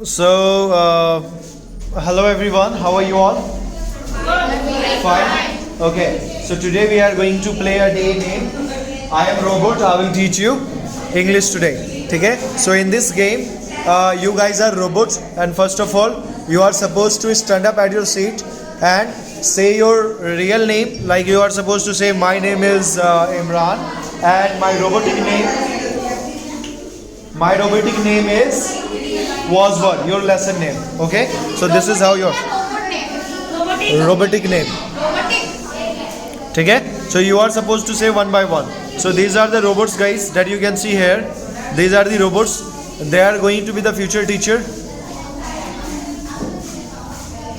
So, hello everyone. How are you all? Fine. Okay. So today we are going to play a day name. I am robot. I will teach you English today. Okay. So in this game, you guys are robots, and first of all, you are supposed to stand up at your seat and say your real name. Like you are supposed to say, my name is Imran, and my robotic name is was what your lesson name. Okay, so this is how your robotic name. Okay, so you are supposed to say one by one. So these are the robots, guys, that you can see here. These are the robots. They are going to be the future teacher,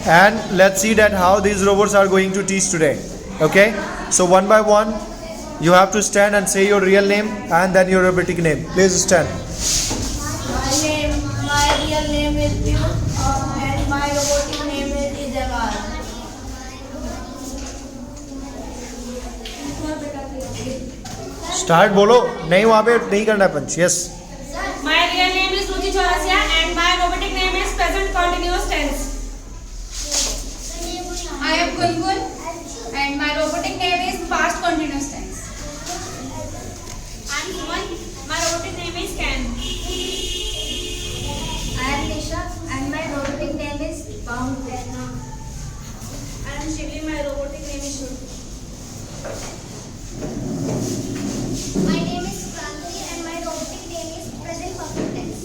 and let's see that how these robots are going to teach today. Okay, so one by one you have to stand and say your real name and then your robotic name. Please stand. My real name is Piyush and my robotic name is Izagar. Start बोलो. नहीं, वहाँ पे नहीं करना पंच. Yes. My real name is Ruchi Chaurasia and my robotic name is present continuous tense. I am Gulgul and my robotic name is past continuous tense. I am Suman. My robotic name is can. I am Nisha and my robotic name is Bound. I am Shivli. My robotic name is Shuru. My name is Kranti and my robotic name is present perfect tense.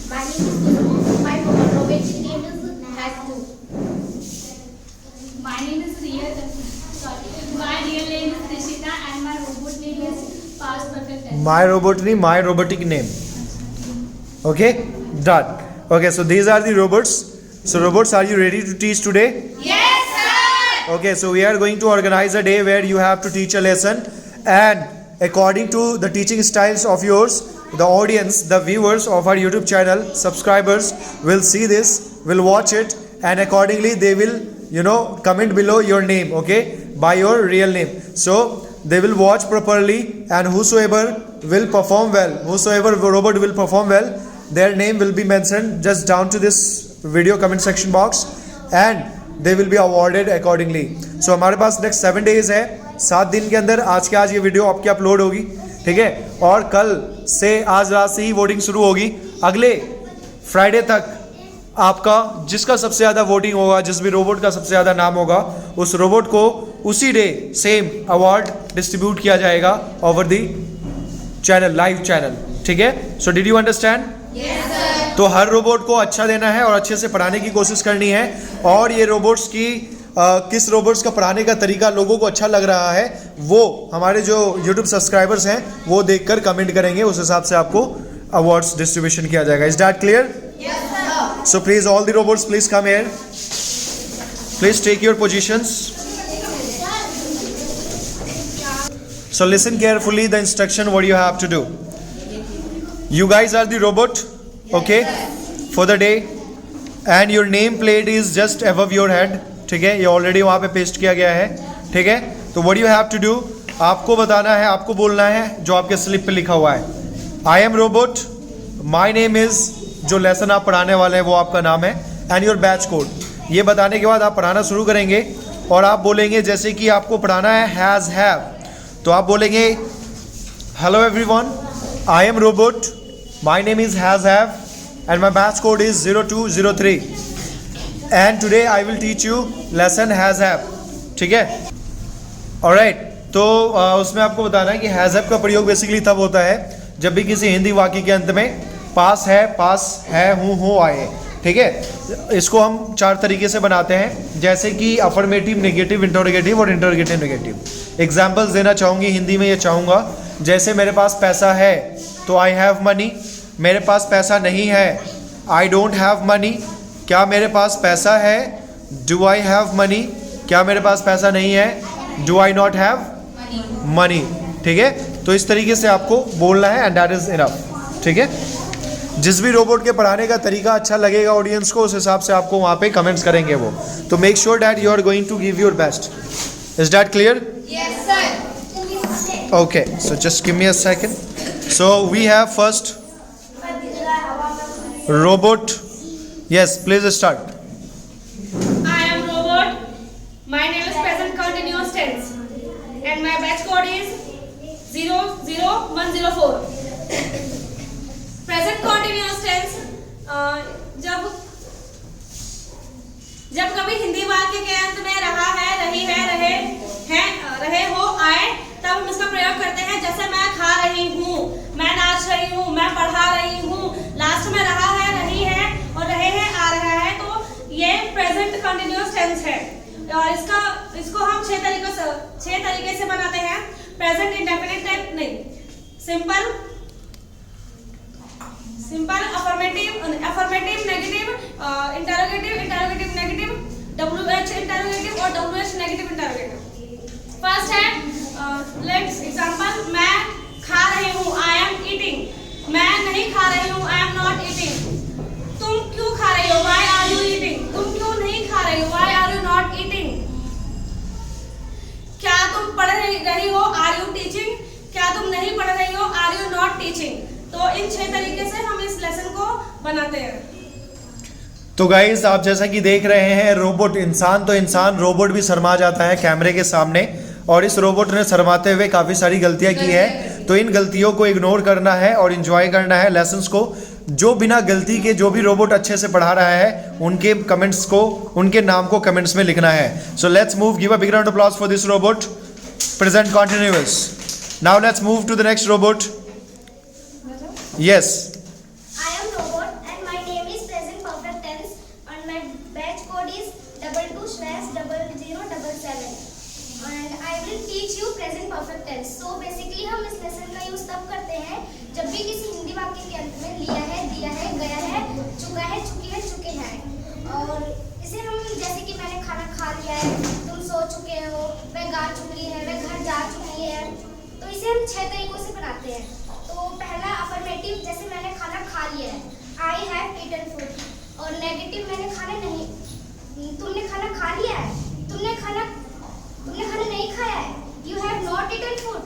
My name is Guru. My robotic name is Hattu. My name is Riya. My real name is Rishita and my robot name is past perfect tense. My robotic name. Okay, done. Okay, so these are the robots. So robots, are you ready to teach today? Yes, sir. Okay, so we are going to organize a day where you have to teach a lesson, and according to the teaching styles of yours, the audience, the viewers of our YouTube channel, subscribers will see this, will watch it, and accordingly they will, comment below your name, okay, by your real name. So they will watch properly, and whosoever will perform well, whosoever robot will perform well, their name will be mentioned just down to this video comment section box, and they will be awarded accordingly. So हमारे पास next 7 days है. 7 दिन के अंदर आज के आज ये video आपकी अपलोड होगी. ठीक है, और कल से आज रात से ही वोटिंग शुरू होगी. अगले फ्राइडे तक आपका जिसका सबसे ज़्यादा वोटिंग होगा, जिस भी रोबोट का सबसे ज़्यादा नाम होगा, उस रोबोट को उसी डे सेम अवार्ड डिस्ट्रीब्यूट किया जाएगा over the channel, live channel. ठीक है, सो डिड यू अंडरस्टैंड? तो हर रोबोट को अच्छा देना है और अच्छे से पढ़ाने की कोशिश करनी है. और ये रोबोट्स की किस रोबोट्स का पढ़ाने का तरीका लोगों को अच्छा लग रहा है, वो हमारे जो YouTube सब्सक्राइबर्स हैं वो देखकर कमेंट करेंगे. उस हिसाब से आपको अवार्ड्स डिस्ट्रीब्यूशन किया जाएगा. Is that clear? So please all the robots please come here. Please take your positions. So listen carefully the instruction what you have to do. You guys are the robot, okay, for the day, and your name plate is just above your head. ठीक है, ये already वहाँ पे paste किया गया है. ठीक है, तो what you have to do, आपको बताना है, आपको बोलना है जो आपके स्लिप पे लिखा हुआ है. I am robot, my name is, जो लेसन आप पढ़ाने वाले हैं वो आपका नाम है, and your batch code. ये बताने के बाद आप पढ़ाना शुरू करेंगे और आप बोलेंगे, जैसे कि आपको पढ़ाना है हैज़ हैव, तो आप बोलेंगे hello everyone, I am robot, my name is has have and my batch code is 0203 and today I will teach you lesson has have. ठीक है, ऑलराइट. तो उसमें आपको बताना है कि हैज़ हैव का प्रयोग बेसिकली तब होता है जब भी किसी हिंदी वाक्य के अंत में पास है, हूँ, हो आए. ठीक है, इसको हम 4 तरीके से बनाते हैं, जैसे कि अफर्मेटिव, नेगेटिव, इंटरोगेटिव और इंटरोगेटिव नेगेटिव. एग्जाम्पल्स देना चाहूँगी हिंदी में, ये चाहूँगा जैसे मेरे पास पैसा है तो आई हैव मनी, मेरे पास पैसा नहीं है आई डोंट हैव मनी, क्या मेरे पास पैसा है, डू आई हैव मनी, क्या मेरे पास पैसा नहीं है, do I not have money. ठीक है, तो इस तरीके से आपको बोलना है एंड दैट इज इनफ. ठीक है, जिस भी रोबोट के पढ़ाने का तरीका अच्छा लगेगा ऑडियंस को, उस हिसाब से आपको वहाँ पे कमेंट्स करेंगे वो. तो make sure that you are going to give your best. Is that clear? Yes, sir. Okay, so just give me a second. So we have first Robot. Yes, please start. I am robot. My name is present continuous tense. And my batch code is 00104. Present continuous tense जब कभी हिंदी वाक्य के अंत में रहा है, रही है, रहे हो आए, तब हम इसका प्रयोग करते हैं। जैसे मैं खा रही हूँ, मैं नाच रही हूँ, मैं पढ़ा रही हूँ, लास्ट में रहा है, रही है और रहे हैं आ रहा है, तो ये प्रेजेंट कंटिन्यूअस टेंस है। और इसको हम 6 तरीके से बनाते हैं। प्रेजेंट इंडेफिनिट टाइप नहीं, simple, affirmative, negative, interrogative negative, WH interrogative और WH नेगेटिव इंटरोगेटिव। फर्स्ट है लेट्स एग्जांपल, मैं खा रही हूँ, आई एम ईटिंग। मैं नहीं खा रही हूँ, आई एम नॉट ईटिंग। तुम क्यों खा रही हो, व्हाई आर यू ईटिंग। तुम क्यों नहीं खा रही हो, why are you not eating. क्या तुम पढ़ रही हो, आर यू टीचिंग। क्या तुम नहीं पढ़ रही हो, आर यू नॉट टीचिंग। तो इन 6 तरीके से हम इस लेसन को बनाते हैं। तो गाइज आप जैसा कि देख रहे हैं, रोबोट इंसान तो इंसान, रोबोट भी शर्मा जाता है कैमरे के सामने, और इस रोबोट ने शर्माते हुए काफ़ी सारी गलतियां की है। तो इन गलतियों को इग्नोर करना है और इन्जॉय करना है लेसन्स को। जो बिना गलती के जो भी रोबोट अच्छे से पढ़ा रहा है, उनके कमेंट्स को, उनके नाम को कमेंट्स में लिखना है। So let's move, give a big round of applause for this robot present continuous. Now let's move to the next robot. Yes. I am robot and my name is present perfect tense and my batch code is 22/0077 and I will teach you present perfect tense. So basically हम इस lesson का use तब करते हैं जब भी किसी हिंदी वाक्य के अंत में लिया है, दिया है, गया है, चुका है, चुकी है, चुके हैं। और इसे हम जैसे कि मैंने खाना खा लिया है, तुम सो चुके हो, वह गा चुकी है, वह घर जा चुकी है। तो इसे हम 6 तरीकों से बनाते हैं। तो पहला अफर्मेटिव, जैसे मैंने खाना खा लिया है, आई हैव ईटन फूड। और नेगेटिव, मैंने खाना नहीं, तुमने खाना खा लिया है, तुमने खाना नहीं खाया है, you have not eaten food.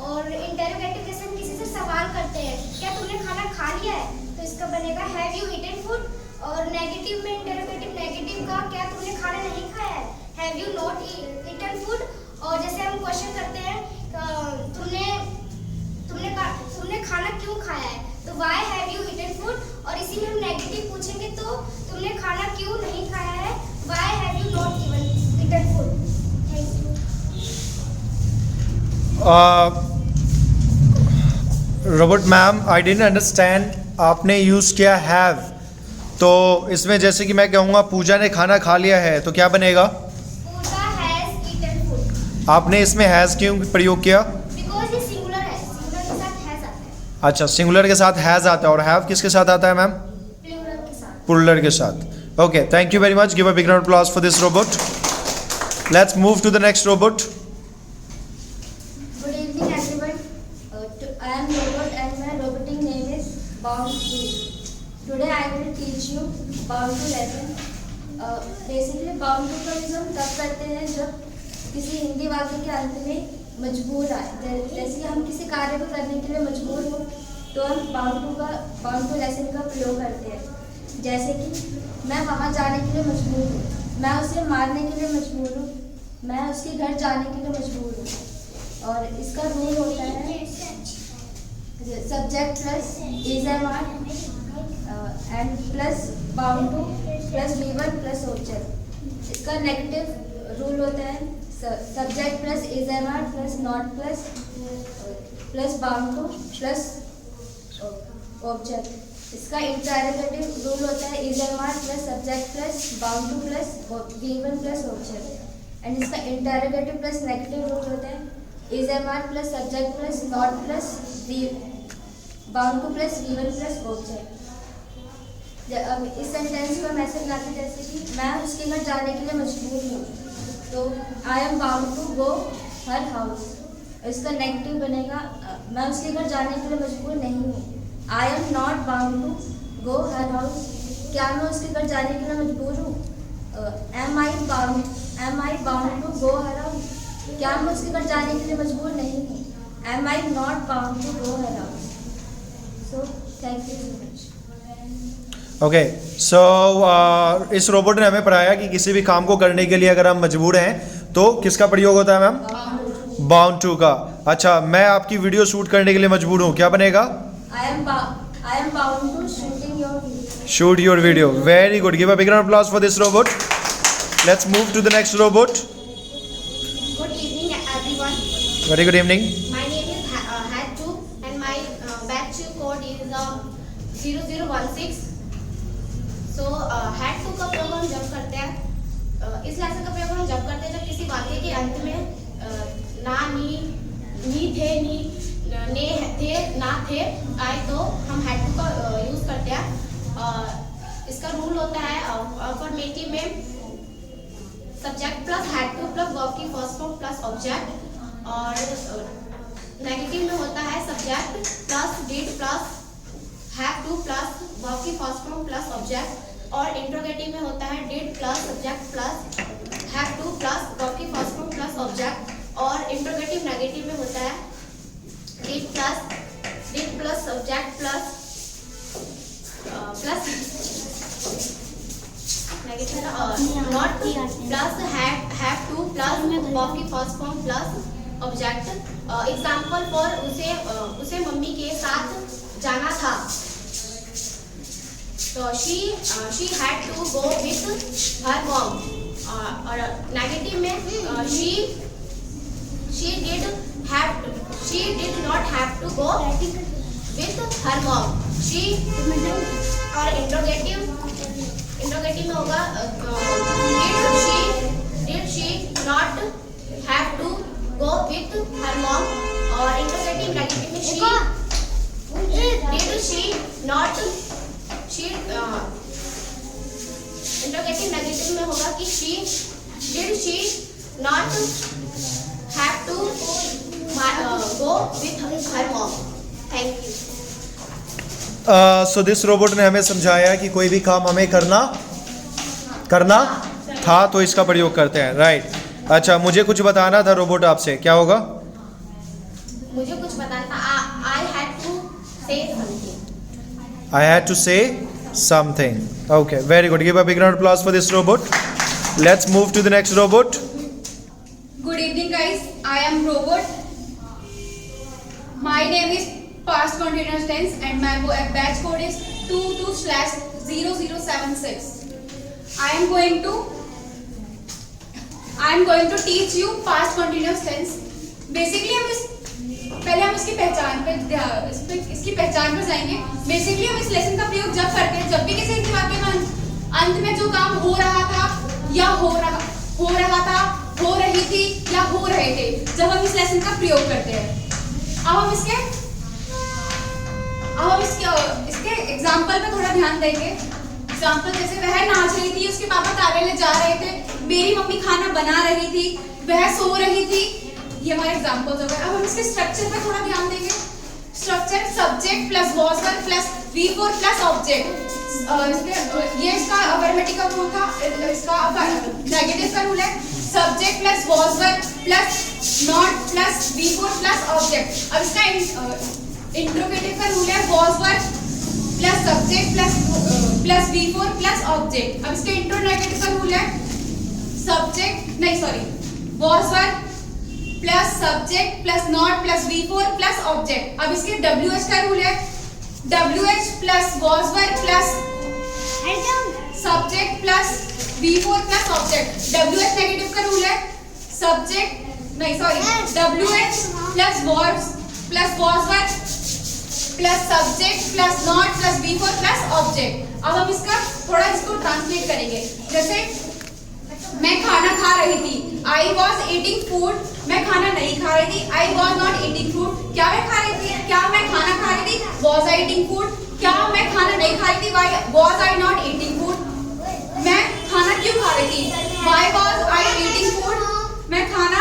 और इंटरोगेटिव, जैसे हम किसी से सवाल करते हैं, क्या तुमने खाना खा लिया है, तो इसका बनेगा हैव यू ईटन फूड। और नेगेटिव में इंटरोगेटिव नेगेटिव का, क्या तुमने खाना नहीं खाया है, have you not eaten food. और जैसे हम क्वेश्चन करते हैं, तुमने खाना क्यों खाया है, तो why have you eaten food. और इसी में हम नेगेटिव पूछेंगे तो तुमने खाना क्यों नहीं खाया है, why have you not eaten food. Thank you. Robot ma'am, I didn't understand, आपने यूज़ किया हैव, तो इसमें जैसे कि मैं कहूँगा पूजा ने खाना खा लिया है, तो क्या बनेगा? पूजा हैज ईटन फूड। आपने इसमें हैज़ क्यों प्रयोग किया? बिकॉज ये सिंगुलर है, सिंगुलर के साथ हैज आता है। अच्छा, सिंगुलर के साथ हैज़ आता है, और हैव किसके साथ आता है मैम? प्लूरल के साथ। प्लूरल के साथ। Okay, thank you very much, give a big round of applause for this robot. Let's move to the next robot. Good evening everyone. I am robot and my robotic name is Bounty. Today I will teach you Bounty lesson. Basically Bounty का use हम तब करते हैं जब किसी हिंदी वाक्य के अंत में मजबूर आए। जैसे कि हम किसी कार्य को करने के लिए मजबूर हो, तो हम बाउंटू लेसन का प्रयोग करते हैं। जैसे कि मैं वहाँ जाने के लिए मजबूर हूँ, मैं उसे मारने के लिए मजबूर हूँ, मैं उसके घर जाने के लिए मजबूर हूँ। और इसका रूल होता है subject plus is am are and plus bound to plus V1 plus object. इसका नेगेटिव रूल होता है subject plus is am are plus not plus bound to plus object. इसका इंटरोगेटिव रूल होता है is am are plus subject plus bound to plus V1 plus object. And इसका interrogative plus negative rule होता है is am are plus subject plus not plus bound to plus V1 plus object. अब इस sentence को message लाते जैसे कि मैं उसके घर जाने के लिए मजबूर हूँ, तो I am bound to go her house. इसका नेगेटिव बनेगा मैं उसके घर जाने के लिए मजबूर नहीं हूँ, I am not bound to go her house. क्या मैं उसके घर जाने के लिए मजबूर हूँ, am I bound to go her house. क्या मैं उसके घर जाने के लिए मजबूर नहीं हूँ, am I not bound to go her house. So thank you so much. Okay so इस रोबोट ने हमें पढ़ाया कि किसी भी काम को करने के लिए अगर हम मजबूर हैं तो किसका प्रयोग होता है मैम? बाउंड टू का। अच्छा, मैं आपकी वीडियो शूट करने के लिए मजबूर हूँ, क्या बनेगा? I am bound to shooting your video. Shoot your video. Very good. Give a big round of applause for this robot. Let's move to the next robot. Good evening, everyone. Very good evening. My name is Hattu, and my batch code is 0016. So Hattu का प्रयोग हम जब करते हैं, इस lesson का प्रयोग हम जब करते हैं जब किसी वाक्य के अंत में ना, नी थे, नी ने थे, ना थे आए तो हम हैड टू का यूज करते हैं। इसका रूल होता है अफर्मेटिव में subject plus had two plus verb की फर्स्ट फॉर्म प्लस ऑब्जेक्ट, और नेगेटिव में होता है subject plus did plus have two plus verb की फर्स्ट फॉर्म प्लस ऑब्जेक्ट, और इंट्रोगेटिव में होता है did plus subject plus have two plus verb की फर्स्ट फॉर्म प्लस ऑब्जेक्ट, और इंट्रोगेटिव नेगेटिव में होता है did plus subject plus negative not plus have two plus verb की first form plus object. Example for उसे mummy के साथ जाना था, तो she had to go with her mom, और नेगेटिव में she did not have to go with her mom. और इंट्रोगेटिव में होगा did she not have to go with her mom, और इंट्रोगेटिव नेगेटिव में इंट्रोगेटिव नेगेटिव में होगा कि did she not have to go with her mom. Thank you. So this robot ने हमें समझाया कि कोई भी काम हमें करना था तो इसका प्रयोग करते हैं, राइट? अच्छा, मुझे कुछ बताना था रोबोट आपसे, क्या होगा? मुझे कुछ बताना था। I had to say something. I had to say something. Okay, very good. Give a big round of applause for this robot. Let's move to the next robot. Good evening, guys. I am Robot. My name is Past Continuous Tense, and my batch code is 22/0076. I am going to teach you Past Continuous Tense. Basically, पहले हम इसकी पहचान पर जाएंगे। Basically हम इस lesson का प्रयोग जब करते हैं जब भी किसी वाक्य में अंत में जो काम हो रहा था या हो रहा था, हो रही थी या हो रहे थे, जब हम इस लेसन का प्रयोग करते हैं। अब हम इसके एग्जाम्पल पे थोड़ा ध्यान देंगे। एग्जाम्पल जैसे वह नाच रही थी, उसके पापा कार्यालय जा रहे थे, मेरी मम्मी खाना बना रही थी, वह सो रही थी। ये हमारे एग्जाम्पल्स हो गए। अब हम इसके स्ट्रक्चर पे थोड़ा ध्यान देंगे। Structure subject plus was verb plus V4 plus object. ये इसका अफर्मेटिव का रूल था, इसका नेगेटिव का रूल है subject plus was verb plus not plus V4 plus object. अब इसका इंट्रोगेटिव का रूल है was verb plus subject plus V4 plus object. अब इसका इंट्रोनेगेटिव का रूल है was verb plus subject plus not plus V4 plus object. अब इसके WH का रूल है WH plus was verb plus subject plus V4 plus object. WH negative का rule है WH plus was verb plus subject plus not plus V4 plus object. अब हम इसको translate करेंगे। जैसे मैं खाना खा रही थी, I was eating food, मैं खाना नहीं खा रही थी, I was not eating food, क्या मैं खा रही थी, क्या मैं खाना खा रही थी, was I eating food, क्या मैं खाना नहीं खा रही थी, why was I not eating food, मैं खाना क्यों खा रही थी, why was I eating food, मैं खाना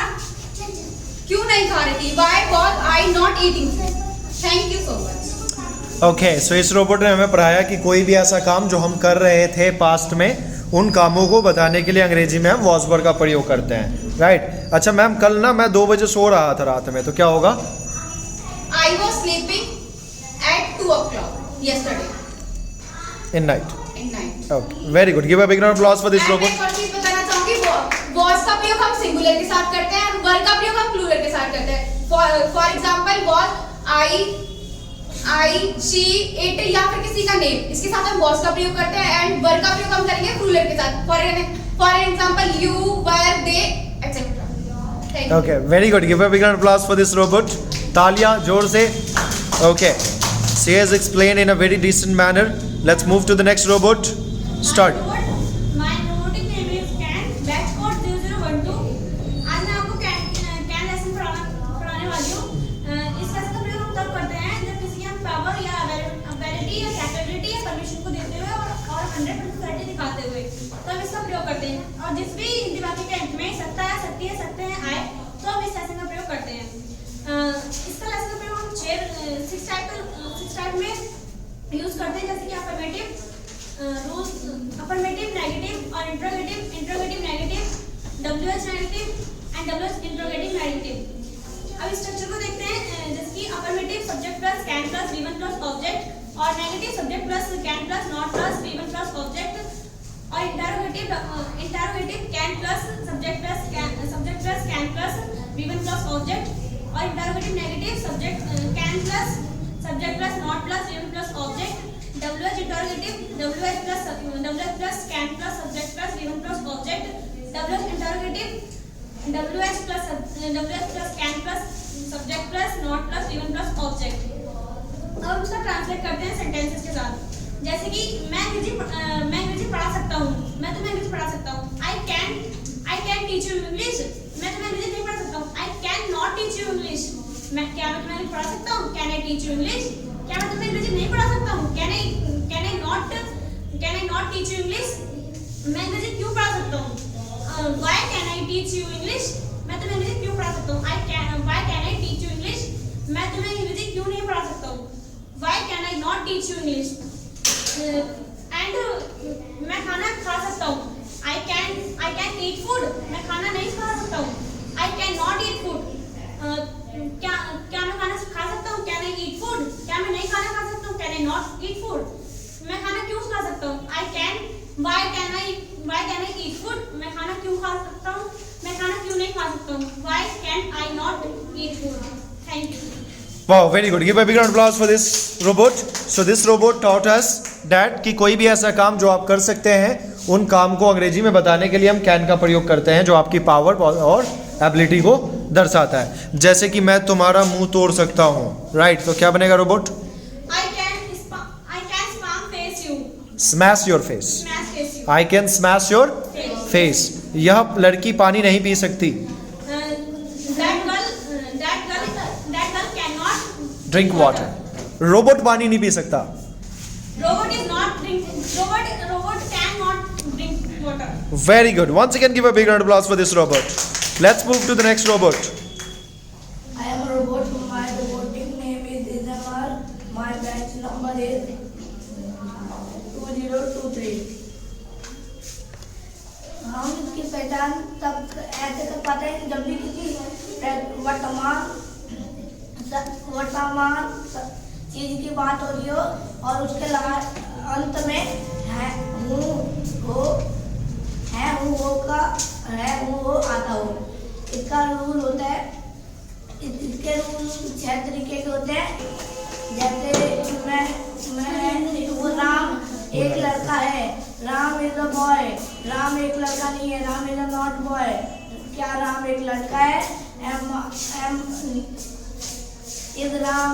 क्यों नहीं खा रही थी, why was I not eating food. Thank you so much. Okay, so इस रोबोट ने हमें पढ़ाया कि कोई भी ऐसा काम जो हम कर रहे थे पास्ट में, उन कामों को बताने के लिए अंग्रेजी में हम वॉज वर्ब का प्रयोग करते हैं, राइट? अच्छा मैम, कल ना मैं 2 बजे सो रहा था रात में, तो क्या होगा? I was sleeping at 2 o'clock yesterday. In night. And night. Okay, very good. Give a big round of applause for this मैं robot. एक और चीज बताना चाहूंगी, वॉज का प्रयोग हम सिंगुलर के साथ करते हैं और वर का प्रयोग हम प्लूरल के साथ करते हैं। For example was, I, she, it या फिर किसी का नेम, इसके साथ हम वॉज का प्रयोग करते हैं एंड वर का प्रयोग हम करेंगे प्लूरल के साथ। For example you, were, they etcetera. Thank you. Okay, very good. Give a big round of applause for this robot. तालियां जोर से. Okay, she has explained in a very decent manner. Let's move to the next robot. Start. My robotic name is Can batch code 0012। आज मैं आपको can lesson पढ़ाने वाली हूँ। इस लेसन का प्रयोग हम तब करते हैं जब किसी के हम पावर या एबिलिटी या कैपेबिलिटी या परमिशन को देते हुए और 100% क्वालिटी दिखाते हुए तो हम इसका प्रयोग करते हैं। और जिस भी हिंदी वाक्य के अंत में सत्ता या सत्य या सत्य है आए तो हम इस लेसन का प्रयोग करते हैं। इसका लेसन का प्रयोग हम 6 टाइप में यूज करते हैं, जैसे कि अफर्मेटिव रूल्स, अफर्मेटिव, नेगेटिव और interrogative negative, WH negative and WH interrogative negative. अब स्ट्रक्चर को देखते हैं, जैसे कि affirmative subject plus can plus V1 plus object और negative subject plus can plus not plus V1 plus object और interrogative can plus subject plus can plus V1 plus object और interrogative negative subject can plus subject plus not plus V1 plus object. WH interrogative WH plus can plus subject plus V1 plus object. WH interrogative WH plus can plus subject plus not plus V1 plus object. अब हम इसका translate करते हैं sentences के साथ, जैसे कि मैं अंग्रेजी पढ़ा सकता हूँ, मैं तुम्हें अंग्रेजी पढ़ा सकता हूँ। I can teach you English, मैं तुम्हें अंग्रेजी नहीं पढ़ा सकता हूँ। I can not teach you English, मैं तुम्हें पढ़ा सकता हूँ। Can I teach you English, क्या मैं तुम्हें अंग्रेजी नहीं पढ़ा सकता हूँ। Can I not teach you English, मैं अंग्रेजी क्यों पढ़ा सकता हूँ। Why can I teach you English, मैं तुम्हें अंग्रेजी क्यों पढ़ा सकता हूँ। Why can I teach you English, मैं तुम्हें अंग्रेजी क्यों नहीं पढ़ा सकता हूँ। Why can I not teach you English and मैं खाना खा सकता हूँ। आई कैन ईट फूड, मैं खाना नहीं खा सकता हूँ। I can not eat food, क्या मैं खाना खा सकता हूँ। कैन आई ईट फूड, क्या मैं नहीं खाना खा सकता हूँ। Can I not eat food, मैं खाना क्यों खा सकता हूँ। Why can I eat food, मैं खाना क्यों खा सकता हूँ, मैं खाना क्यों नहीं खा सकता हूँ। Why can I not eat food. Thank you. Wow, very good. Give a big round of applause for this robot. So this robot taught us that कि कोई भी ऐसा काम जो आप कर सकते हैं उन काम को अंग्रेजी में बताने के लिए हम कैन का प्रयोग करते हैं, जो आपकी पावर और एबिलिटी को दर्शाता है। जैसे कि मैं तुम्हारा मुंह तोड़ सकता हूँ, राइट? तो क्या बनेगा robot? I can spam face you. Smash your face. Smash face you. I can smash your face. यह लड़की पानी नहीं पी सकती। That girl cannot drink water, robot पानी नहीं पी सकता। robot cannot drink water. Very good. Once again, give a big round of applause for this robot. Let's move to the next robot. I am a robot. My robotic name is Izamar. My batch number is 2023. हम इसकी पहचान तब ऐसे कर पाते हैं कि जब भी किसी वर्तमान चीज की बात हो रही हो और उसके अंत में है वो आता हो। इसका रूल होता है, इसके रूल 6 तरीके के होते हैं। जैसे मैं वो राम एक लड़का है, Ram is a boy. Ram एक लड़का नहीं है, Ram is a not boy. क्या राम एक लड़का है? Am is Ram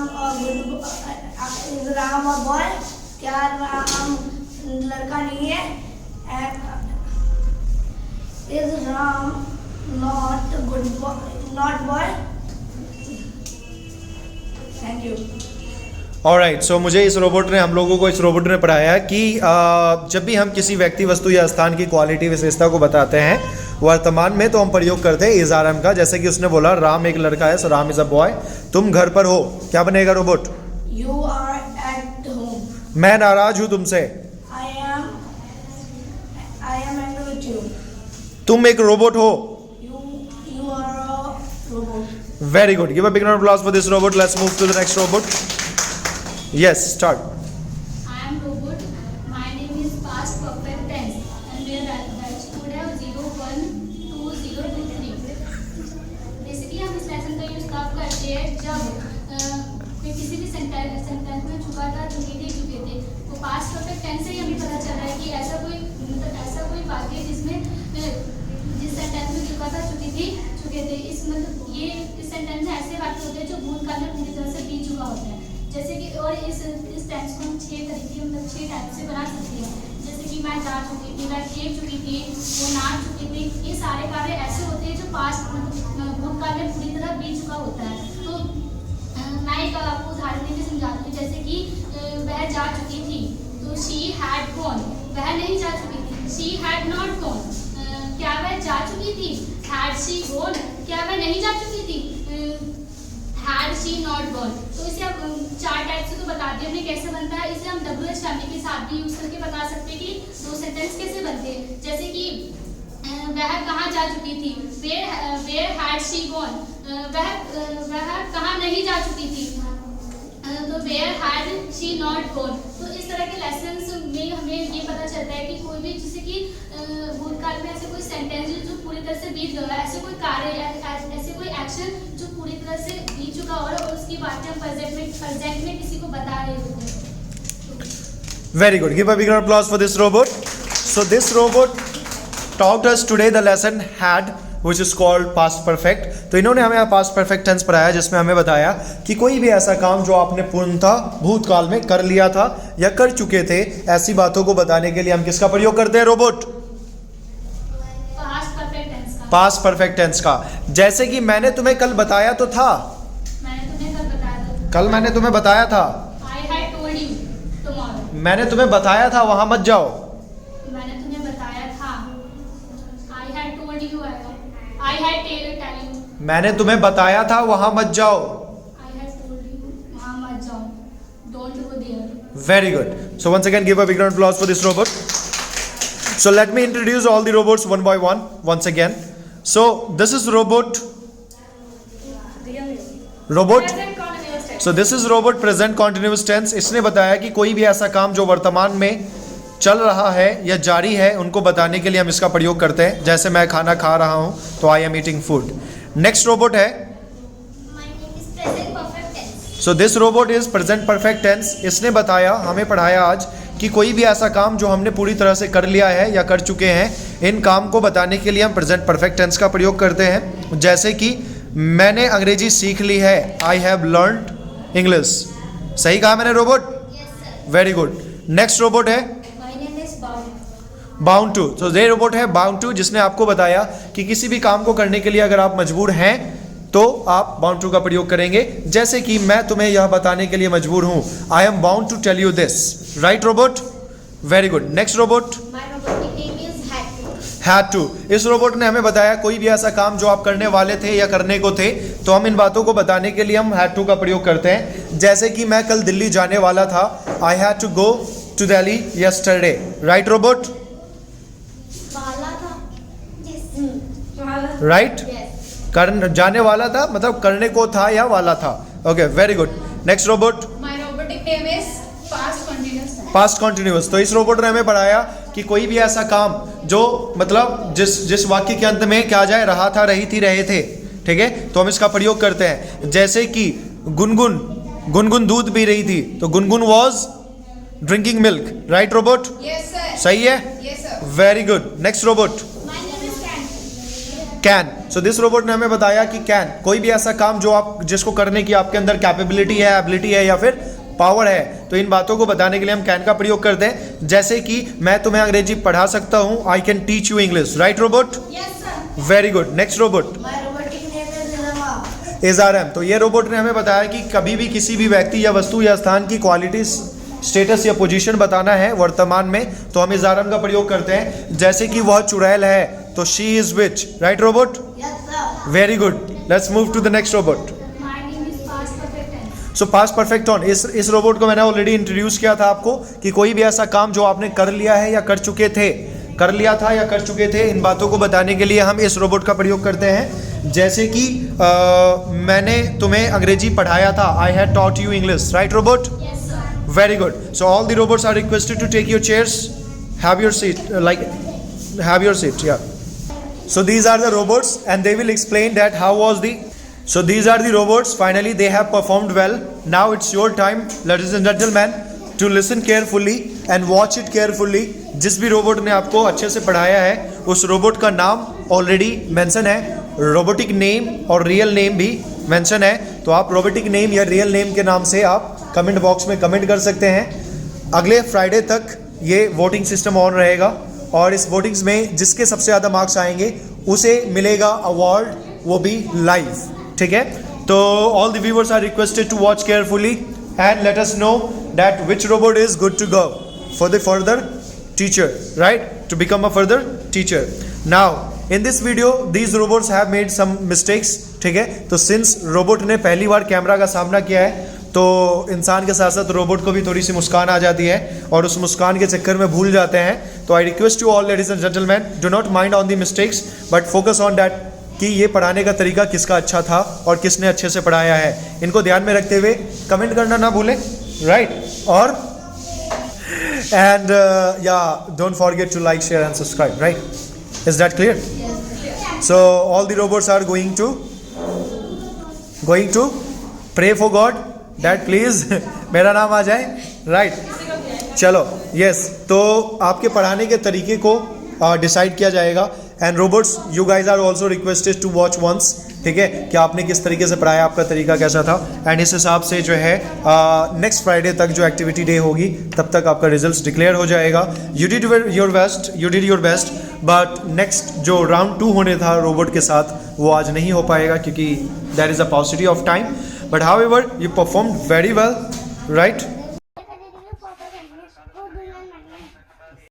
a boy? क्या राम लड़का नहीं है? Is Ram not boy? Thank you. Alright, so मुझे हम लोगों को इस रोबोट ने पढ़ाया कि जब भी हम किसी व्यक्ति, वस्तु या स्थान की क्वालिटी, विशेषता को बताते हैं वर्तमान में, तो हम प्रयोग करते हैं इज आर एम का। जैसे कि उसने बोला राम एक लड़का है, so Ram is a boy. तुम घर पर हो, क्या बनेगा robot? You are at home. मैं नाराज हूँ तुमसे। I am angry with you. तुम एक रोबोट हो। You are a robot. Very good. Give a big round of applause for this robot. Let's move to the next robot. Yes, start. I am robot. My name is Paz है जब कोई किसी भी sentence में चुका था, चुके थे। तो पास्ट परफेक्ट टेंस से ही हमें पता चल रहा है कि ऐसा कोई वाक्य जिसमें जिस सेंटेंस में चुका था, चुके थे। इस सेंटेंस में ऐसे वाक्य होते हैं जो भूतकाल में पूरी तरह से बीत चुका होता है। जैसे कि और इस टेंस को हम 6 टाइप से बना सकते हैं। जैसे कि मैं जा चुकी थी, मैं खेल चुकी थी, वो नाच चुकी थी। ये सारे कार्य ऐसे होते हैं जो पास्ट भूतकाल में पूरी तरह बीत चुका होता है। तो मैं एक आपको उदाहरण देकर समझाती हूँ। जैसे कि वह जा चुकी थी, तो शी हैड गॉन, वह नहीं जा चुकी थी, शी हैड नॉट गॉन। क्या वह जा चुकी थी, हैड शी गॉन, क्या वह नहीं जा चुकी थी, हैड शी नॉट गॉन। तो इसे आप 4 टाइप से तो बता दिए हमने कैसे बनता है। इसे हम WH फैमिली के साथ भी यूज करके बता सकते हैं कि 2 सेंटेंस कैसे बनते हैं। जैसे कि वह कहाँ जा चुकी थी, वेयर हैड शी गॉन, वह कहाँ नहीं जा चुकी थी, तो where had she not gone. तो इस तरह के लेसन्स में हमें ये पता चलता है कि कोई भी जैसे कि भूतकाल में ऐसे कोई सेंटेंस जो पूरी तरह से बीत गया, ऐसे कोई कार्य, ऐसे कोई एक्शन जो पूरी तरह से बीत चुका हो और उसकी बातें हम प्रेजेंट में किसी को बता रहे होते हैं। Very good. Give a big round of applause for this robot. So this robot taught us today the lesson had, which is called past perfect. तो इन्होंने हमें past perfect tense पढ़ाया, जिसमें हमें बताया कि कोई भी ऐसा काम जो आपने पूर्णतः भूतकाल में कर लिया था या कर चुके थे, ऐसी बातों को बताने के लिए हम किसका प्रयोग करते हैं रोबोट? पास्ट परफेक्ट टेंस का। पास्ट परफेक्ट टेंस का। जैसे कि मैंने तुम्हें कल बताया तो था, मैंने तुम्हें कल बताया था, कल मैंने तुम्हें बताया था, I had told you tomorrow, मैंने तुम्हें बताया था वहां मत जाओ, मैंने तुम्हें बताया था, I had told you, I had tell you, मैंने तुम्हें बताया था वहां मत जाओ। आई हैड टोल्ड यू वहां मत जाओ, don't go there. Very good. So once again, give a big round of applause for this robot. So let me introduce all the robots one by one once again. So this is robot. Present continuous tense. So this is robot present continuous tense. इसने बताया कि कोई भी ऐसा काम जो वर्तमान में चल रहा है या जारी है, उनको बताने के लिए हम इसका प्रयोग करते हैं। जैसे मैं खाना खा रहा हूँ तो I am eating food. Next robot है, My name is present perfect tense. So this robot is present perfect tense. इसने बताया, हमें पढ़ाया आज कि कोई भी ऐसा काम जो हमने पूरी तरह से कर लिया है या कर चुके हैं, इन काम को बताने के लिए हम प्रेजेंट परफेक्ट टेंस का प्रयोग करते हैं। जैसे कि मैंने अंग्रेजी सीख ली है, आई हैव लर्नड इंग्लिश। सही कहा मैंने robot? Yes, sir. Very good. Next robot है My name is Bound. Bound to. तो ये रोबोट है बाउंड टू, जिसने आपको बताया कि किसी भी काम को करने के लिए अगर आप मजबूर हैं तो आप बाउंड टू का प्रयोग करेंगे। जैसे कि मैं तुम्हें यह बताने के लिए मजबूर हूं, I am bound to tell you this. Right robot? Very good. Next robot My robotic name is Hat. Had to. इस रोबोट ने हमें बताया कोई भी ऐसा काम जो आप करने वाले थे या करने को थे, तो हम इन बातों को बताने के लिए हम हैड टू का प्रयोग करते हैं। जैसे कि मैं कल दिल्ली जाने वाला था, I had to go to Delhi yesterday. Right robot? वाला था. Yes. राइट? Yes. जाने वाला था मतलब करने को था या वाला था। Okay, very good. Next robot My robotic name is past continuous tense. Past continuous. तो इस रोबोट ने हमें पढ़ाया कि कोई भी ऐसा काम जो मतलब जिस वाक्य के अंत में क्या जाए, रहा था, रही थी, रहे थे, ठीक है, तो हम इसका प्रयोग करते हैं। जैसे कि गुनगुन दूध पी रही थी, तो Gungun was drinking milk. Right robot? Yes sir. सही है? Yes sir. Very good. Next robot My name is Can. Can. So this robot ने हमें बताया कि कैन कोई भी ऐसा काम जो आप जिसको करने की आपके अंदर कैपेबिलिटी है, एबिलिटी है या फिर पावर है, तो इन बातों को बताने के लिए हम कैन का प्रयोग करते हैं। जैसे कि मैं तुम्हें अंग्रेजी पढ़ा सकता हूँ, I can teach you English. Right robot? Yes, sir. Very good. Next robot My robotic name is Rama. एजारएम। तो ये रोबोट ने हमें बताया कि कभी भी किसी भी व्यक्ति या वस्तु या स्थान की क्वालिटी, स्टेटस या पोजीशन बताना है वर्तमान में, तो हम एजारएम का प्रयोग करते हैं। जैसे कि वह चुड़ैल है, तो she is witch. Right robot? Yes, sir. Very good. Let's move to the next robot. My name is past perfect tense. सो पास्ट परफेक्ट ऑन। इस रोबोट को मैंने ऑलरेडी इंट्रोड्यूस किया था आपको कि कोई भी ऐसा काम जो आपने कर लिया है या कर चुके थे, कर लिया था या कर चुके थे, इन बातों को बताने के लिए हम इस रोबोट का प्रयोग करते हैं। जैसे कि मैंने तुम्हें अंग्रेजी पढ़ाया था, I had taught you English. Right robot? Yes, sir. Very good. So all the robots are requested to take your chairs. Have your seat. Have your seat. Yeah. So these are the robots, and they will explain that how was the So these are the robots. Finally, they have performed well. Now it's your time, ladies and gentlemen, to listen carefully and watch it carefully. जिस भी robot ने आपको अच्छे से पढ़ाया है उस robot का नाम ऑलरेडी मेंशन है, रोबोटिक नेम और रियल नेम भी मेंशन है. तो आप रोबोटिक नेम या रियल नेम के नाम से आप कमेंट बॉक्स में कमेंट कर सकते हैं. अगले फ्राइडे तक ये वोटिंग सिस्टम ऑन रहेगा और इस वोटिंग्स में जिसके सबसे ज़्यादा मार्क्स आएंगे उसे मिलेगा अवार्ड, वो भी लाइव. ठीक है, तो all the viewers are requested to watch carefully and let us know that which robot is good to go for the further teacher, right, to become a further teacher. Now in this video these robots have made some mistakes. ठीक है, तो since robot ने पहली बार camera का सामना किया है तो इंसान के साथ साथ रोबोट को भी थोड़ी सी मुस्कान आ जाती है और उस मुस्कान के चक्कर में भूल जाते हैं. तो I request you all ladies and gentleman, do not mind on the mistakes but focus on that कि ये पढ़ाने का तरीका किसका अच्छा था और किसने अच्छे से पढ़ाया है. इनको ध्यान में रखते हुए कमेंट करना ना भूलें, राइट. और एंड या don't forget to like, share and subscribe, right. Is that clear? So all the robots are going to pray for God that please मेरा नाम आ जाए, राइट. चलो, यस. तो आपके पढ़ाने के तरीके को डिसाइड किया जाएगा. And robots, you guys are also requested to watch once. ठीक है, कि आपने किस तरीके से पढ़ाया, आपका तरीका कैसा था. एंड इस हिसाब से जो है नेक्स्ट फ्राइडे तक जो एक्टिविटी डे होगी तब तक आपका रिजल्ट्स डिक्लेयर हो जाएगा. You did your best but next जो राउंड 2 होने था रोबोट के साथ वो आज नहीं हो पाएगा क्योंकि there is a possibility of time. But however you performed very well, right.